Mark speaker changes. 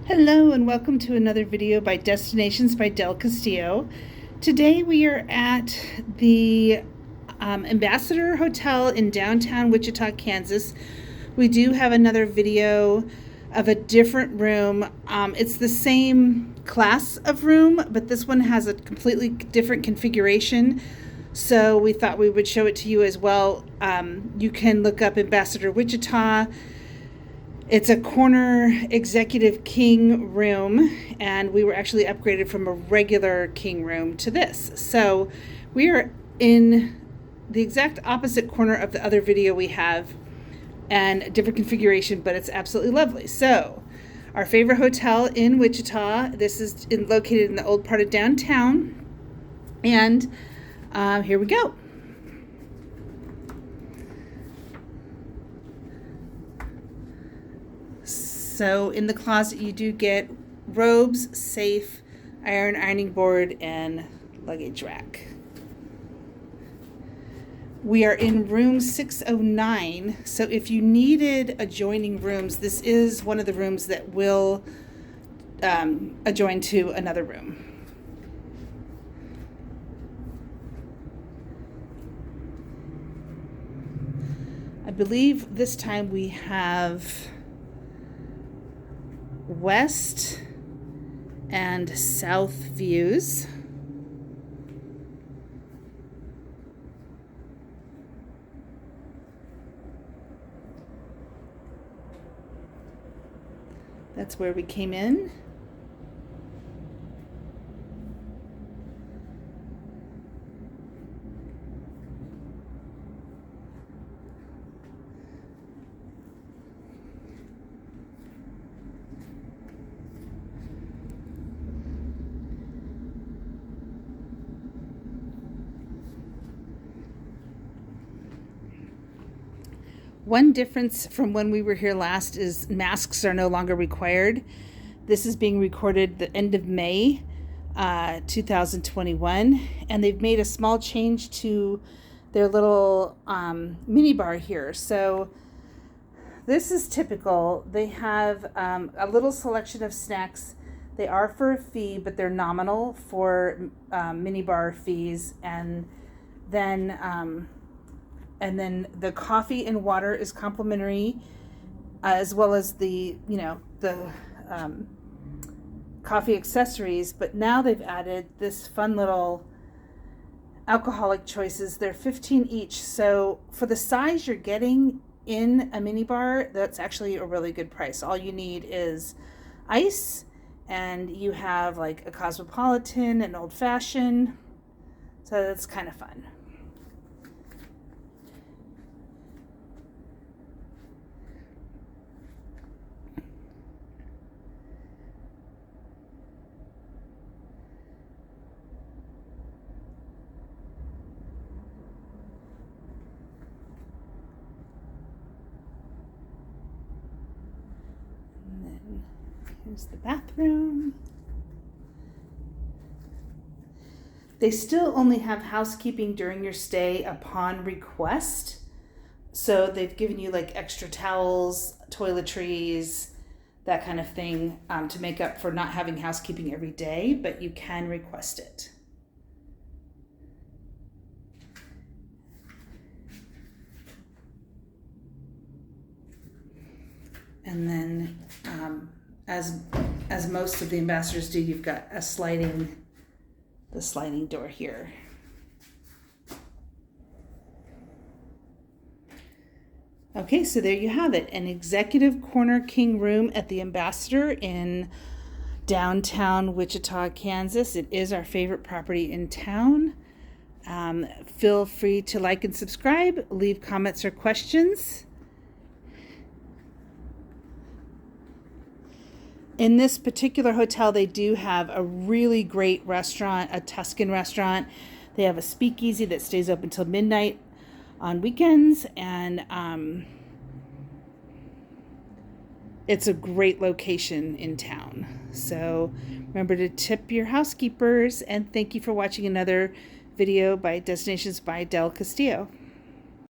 Speaker 1: Hello and welcome to another video by Destinations by Del Castillo. Today we are at the Ambassador Hotel in downtown Wichita, Kansas. We do have another video of a different room. It's the same class of room, but this one has a completely different configuration. So we thought we would show it to you as well. You can look up Ambassador Wichita. It's a corner executive king room, and we were actually upgraded from a regular king room to this. So we are in the exact opposite corner of the other video we have, and a different configuration, but it's absolutely lovely. So our favorite hotel in Wichita, this is located in the old part of downtown, and here we go. So in the closet you do get robes, safe, ironing board, and luggage rack. We are in room 609, so if you needed adjoining rooms, this is one of the rooms that will adjoin to another room. I believe this time we have west and south views. That's where we came in. One difference from when we were here last is masks are no longer required. This is being recorded the end of May 2021, and they've made a small change to their little mini bar here. So this is typical. They have a little selection of snacks. They are for a fee, but they're nominal for mini bar fees, and then the coffee and water is complimentary, as well as the coffee accessories. But now they've added this fun little alcoholic choices. They're $15 each. So for the size you're getting in a mini bar, that's actually a really good price. All you need is ice, and you have like a cosmopolitan, an old fashioned. So that's kind of fun. Here's the bathroom. They still only have housekeeping during your stay upon request. So they've given you like extra towels, toiletries, that kind of thing to make up for not having housekeeping every day, but you can request it. And then as most of the ambassadors do, you've got the sliding door here. Okay, so there you have it, an executive corner king room at the Ambassador in downtown Wichita, Kansas. It is our favorite property in town. Feel free to like and subscribe, leave comments or questions. In this particular hotel, they do have a really great restaurant, a Tuscan restaurant. They have a speakeasy that stays open until midnight on weekends, and it's a great location in town. So remember to tip your housekeepers, and thank you for watching another video by Destinations by Del Castillo.